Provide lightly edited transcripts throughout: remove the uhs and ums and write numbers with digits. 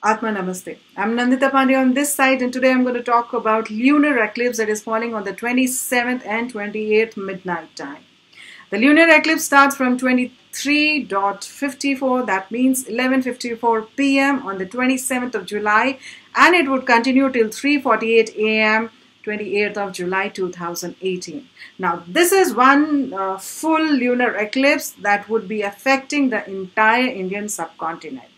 Aatma Namaste. I'm Nandita Pandey on this side, and today I'm going to talk about lunar eclipse that is falling on the 27th and 28th midnight time. The lunar eclipse starts from 23:54, that means 11:54 p.m. on the 27th of July, and it would continue till 3:48 a.m. 28th of July 2018. Now, this is one full lunar eclipse that would be affecting the entire Indian subcontinent.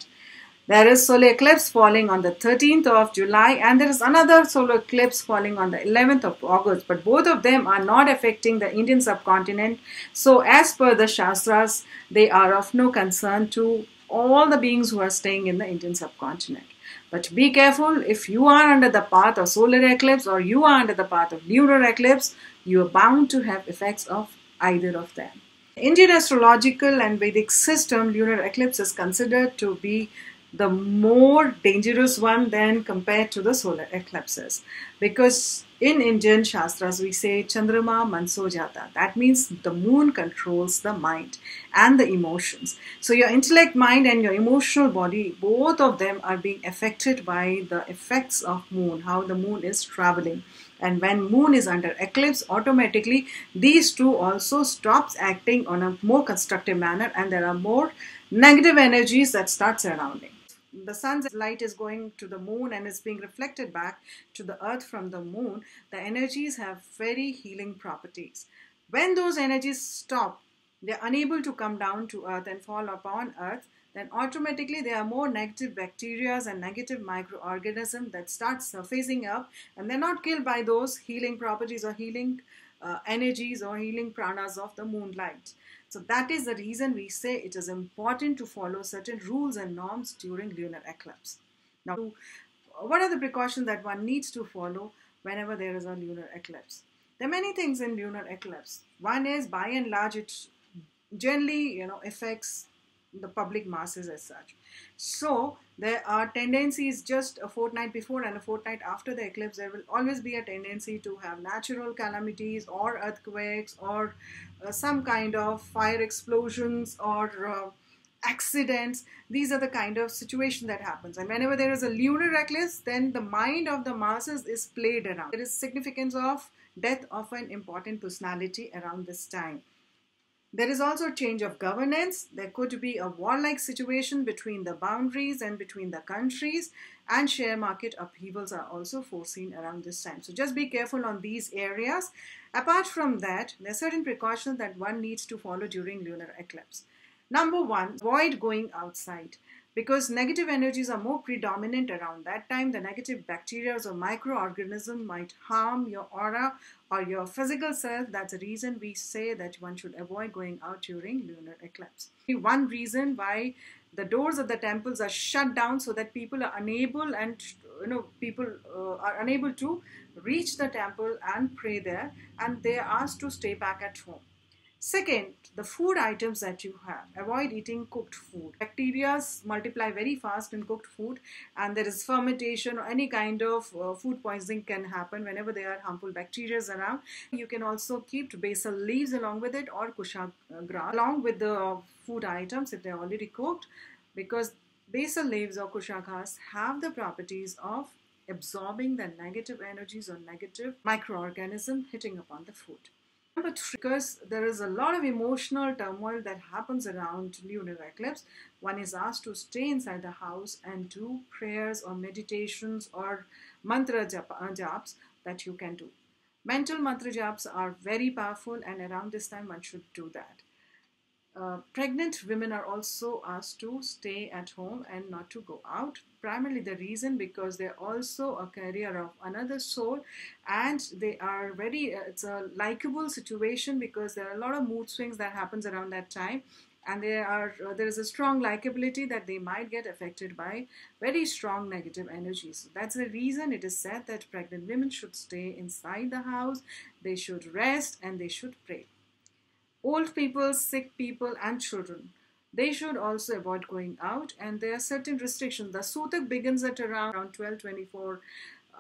There is solar eclipse falling on the 13th of July, and there is another solar eclipse falling on the 11th of August, but both of them are not affecting the Indian subcontinent. So as per the Shastras, they are of no concern to all the beings who are staying in the Indian subcontinent. But be careful, if you are under the path of solar eclipse or you are under the path of lunar eclipse, you are bound to have effects of either of them. Indian astrological and Vedic system, lunar eclipse is considered to be the more dangerous one than compared to the solar eclipses, because in Indian Shastras we say Chandrama Manso Jata. That means the moon controls the mind and the emotions. So your intellect mind and your emotional body, both of them are being affected by the effects of moon, how the moon is traveling. And when moon is under eclipse, automatically these two also stops acting on a more constructive manner, and there are more negative energies that start surrounding. The sun's light is going to the moon and is being reflected back to the earth from the moon. The energies have very healing properties. When those energies stop, they're unable to come down to earth and fall upon earth, then automatically there are more negative bacteria and negative microorganisms that start surfacing up, and they're not killed by those healing properties or healing energies or healing pranas of the moonlight. So that is the reason we say it is important to follow certain rules and norms during lunar eclipse. Now, what are the precautions that one needs to follow whenever there is a lunar eclipse? There are many things in lunar eclipse. One is, by and large, it generally affects the public masses as such. So there are tendencies just a fortnight before and a fortnight after the eclipse. There will always be a tendency to have natural calamities or earthquakes or some kind of fire explosions or accidents. These are the kind of situation that happens. And whenever there is a lunar eclipse, then the mind of the masses is played around. There is significance of death of an important personality around this time. There is also a change of governance. There could be a warlike situation between the boundaries and between the countries, and share market upheavals are also foreseen around this time. So just be careful on these areas. Apart from that, there are certain precautions that one needs to follow during lunar eclipse. Number one, avoid going outside, because negative energies are more predominant around that time. The negative bacteria or microorganisms might harm your aura or your physical self. That's the reason we say that one should avoid going out during lunar eclipse. One reason why the doors of the temples are shut down, so that people are unable are unable to reach the temple and pray there, and they are asked to stay back at home. Second, the food items that you have. Avoid eating cooked food. Bacteria multiply very fast in cooked food, and there is fermentation or any kind of food poisoning can happen whenever there are harmful bacteria around. You can also keep basil leaves along with it, or kushak grass along with the food items if they're already cooked, because basil leaves or kushak grass have the properties of absorbing the negative energies or negative microorganisms hitting upon the food. Number three, because there is a lot of emotional turmoil that happens around lunar eclipse, one is asked to stay inside the house and do prayers or meditations or mantra japs that you can do. Mental mantra japs are very powerful, and around this time one should do that. Pregnant women are also asked to stay at home and not to go out. Primarily the reason because they're also a carrier of another soul, and they are it's a likable situation because there are a lot of mood swings that happens around that time, and there is a strong likability that they might get affected by very strong negative energies. That's the reason it is said that pregnant women should stay inside the house, they should rest, and they should pray. Old people, sick people, and children, they should also avoid going out, and there are certain restrictions. The Sutak begins at around 12:24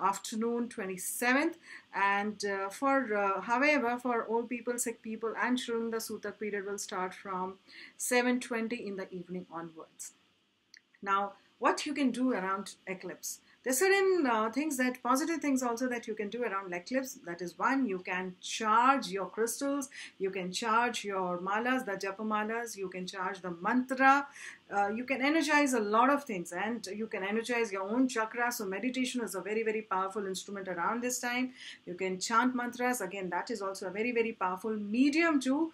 afternoon 27th, and however, for old people, sick people, and children, the Sutak period will start from 7:20 in the evening onwards. Now, what you can do around eclipse. There's certain things that, positive things also that you can do around eclipse. That is one, you can charge your crystals, you can charge your malas, the japa malas, you can charge the mantra, you can energize a lot of things, and you can energize your own chakra. So meditation is a very, very powerful instrument around this time. You can chant mantras. Again, that is also a very, very powerful medium to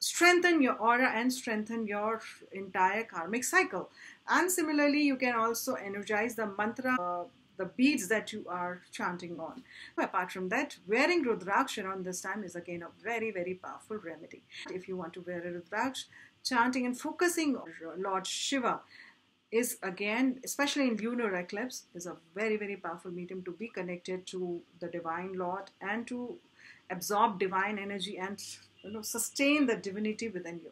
strengthen your aura and strengthen your entire karmic cycle. And similarly, you can also energize the mantra, the beads that you are chanting on. Apart from that, wearing rudraksh around this time is again a very, very powerful remedy. If you want to wear a rudraksh, chanting and focusing on Lord Shiva is again, especially in lunar eclipse, is a very, very powerful medium to be connected to the divine Lord and to absorb divine energy and sustain the divinity within you.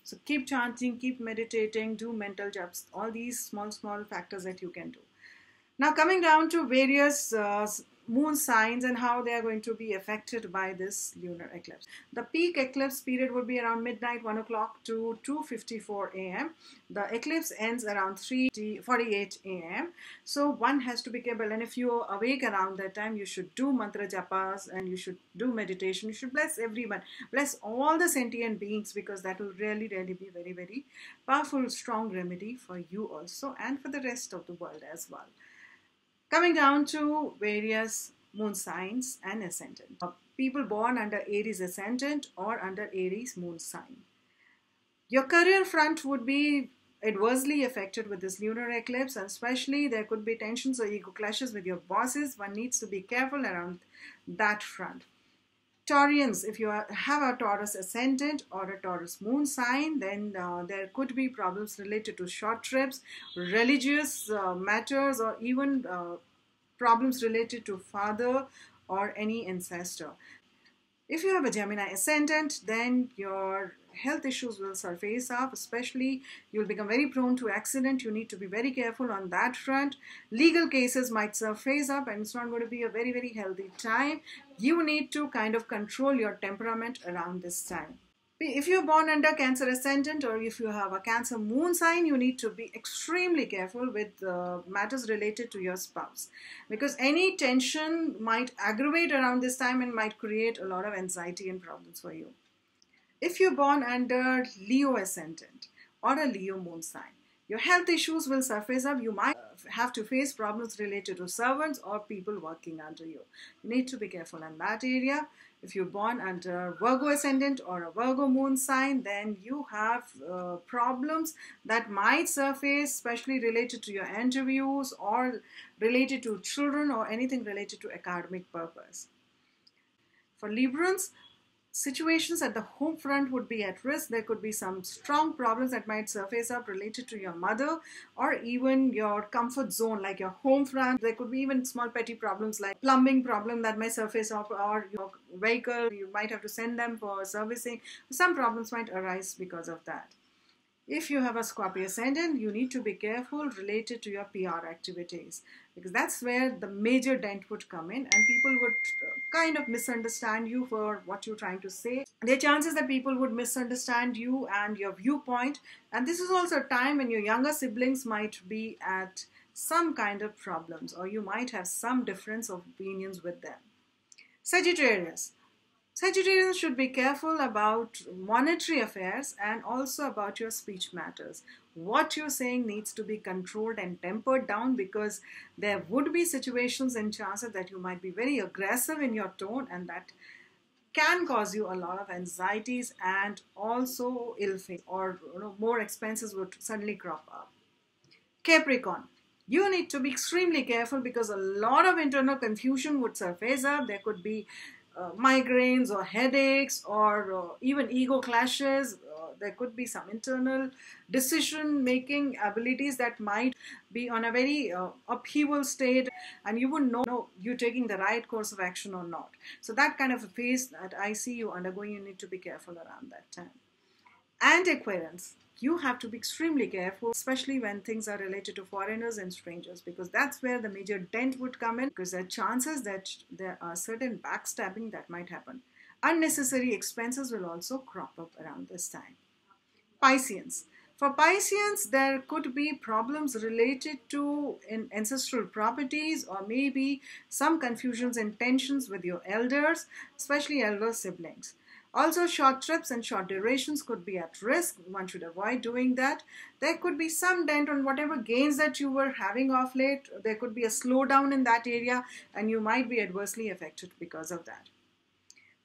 So keep chanting, keep meditating, do mental japs, all these small factors that you can do. Now coming down to various moon signs and how they are going to be affected by this lunar eclipse. The peak eclipse period would be around midnight, 1 o'clock to 2:54 a.m. The eclipse ends around 3:48 a.m. So one has to be careful, and if you are awake around that time, you should do mantra japas and you should do meditation. You should bless everyone, bless all the sentient beings, because that will really, really be very, very powerful, strong remedy for you also and for the rest of the world as well. Coming down to various moon signs and ascendant. People born under Aries ascendant or under Aries moon sign. Your career front would be adversely affected with this lunar eclipse, and especially there could be tensions or ego clashes with your bosses. One needs to be careful around that front. Taurians, if you have a Taurus ascendant or a Taurus moon sign, then there could be problems related to short trips, religious matters, or even problems related to father or any ancestor. If you have a Gemini ascendant, then your health issues will surface up, especially you will become very prone to accident. You need to be very careful on that front. Legal cases might surface up and it's not going to be a very, very healthy time. You need to kind of control your temperament around this time. If you're born under Cancer ascendant or if you have a Cancer moon sign, you need to be extremely careful with matters related to your spouse, because any tension might aggravate around this time and might create a lot of anxiety and problems for you. If you're born under Leo ascendant or a Leo moon sign, your health issues will surface up. You might have to face problems related to servants or people working under you. You need to be careful in that area. If you're born under Virgo ascendant or a Virgo moon sign, then you have problems that might surface, especially related to your interviews or related to children or anything related to academic purpose. For Librans, situations at the home front would be at risk. There could be some strong problems that might surface up related to your mother or even your comfort zone, like your home front. There could be even small petty problems like plumbing problem that might surface up, or your vehicle, you might have to send them for servicing. Some problems might arise because of that. If you have a Scorpio ascendant, you need to be careful related to your PR activities, because that's where the major dent would come in and people would kind of misunderstand you for what you're trying to say. There are chances that people would misunderstand you and your viewpoint, and this is also a time when your younger siblings might be at some kind of problems or you might have some difference of opinions with them. Sagittarius. Sagittarians should be careful about monetary affairs and also about your speech matters. What you're saying needs to be controlled and tempered down, because there would be situations and chances that you might be very aggressive in your tone, and that can cause you a lot of anxieties and also ill fate, or more expenses would suddenly crop up. Capricorn. You need to be extremely careful because a lot of internal confusion would surface up. There could be migraines or headaches or even ego clashes. There could be some internal decision making abilities that might be on a very upheaval state, and you wouldn't know you're taking the right course of action or not. So that kind of a phase that I see you undergoing, you need to be careful around that time. And Aquarians, you have to be extremely careful, especially when things are related to foreigners and strangers, because that's where the major dent would come in, because there are chances that there are certain backstabbing that might happen. Unnecessary expenses will also crop up around this time. Pisceans. For Pisceans, there could be problems related to ancestral properties, or maybe some confusions and tensions with your elders, especially elder siblings. Also, short trips and short durations could be at risk. One should avoid doing that. There could be some dent on whatever gains that you were having of late. There could be a slowdown in that area, and you might be adversely affected because of that.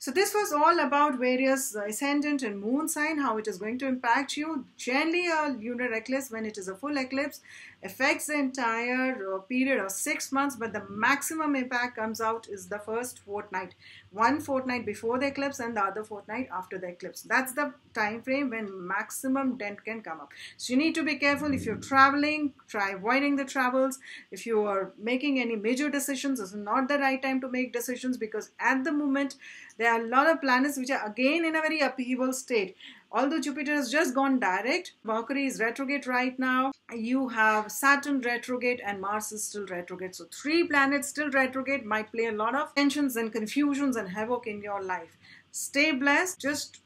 So this was all about various ascendant and moon sign, how it is going to impact you. Generally, a lunar eclipse, when it is a full eclipse, affects the entire period of 6 months, but the maximum impact comes out is the first fortnight. One fortnight before the eclipse and the other fortnight after the eclipse. That's the time frame when maximum dent can come up. So you need to be careful. If you're traveling, try avoiding the travels. If you are making any major decisions, this is not the right time to make decisions, because at the moment there are a lot of planets which are again in a very upheaval state. Although Jupiter has just gone direct, Mercury is retrograde right now. You have Saturn retrograde and Mars is still retrograde. So 3 planets still retrograde might play a lot of tensions and confusions and havoc in your life. Stay blessed. Just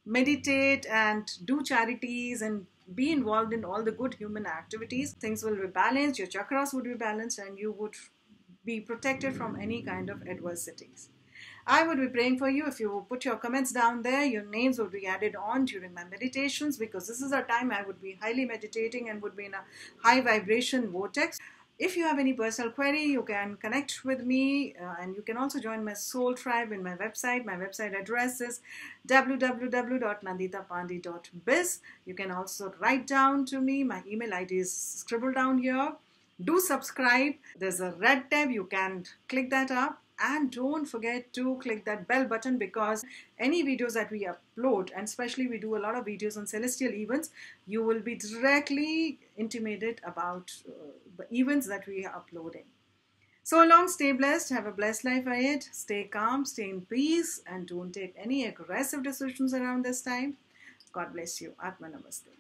meditate and do charities and be involved in all the good human activities. Things will be balanced, your chakras would be balanced, and you would be protected from any kind of adversities. I would be praying for you. If you put your comments down there, your names would be added on during my meditations, because this is a time I would be highly meditating and would be in a high vibration vortex. If you have any personal query, you can connect with me, and you can also join my soul tribe in my website. My website address is www.nanditapandey.biz. You can also write down to me. My email ID is scribbled down here. Do subscribe. There's a red tab. You can click that up. And don't forget to click that bell button, because any videos that we upload, and especially we do a lot of videos on celestial events, you will be directly intimated about the events that we are uploading. So long, stay blessed, have a blessed life ahead, stay calm, stay in peace, and don't take any aggressive decisions around this time. God bless you. Aatma Namaste.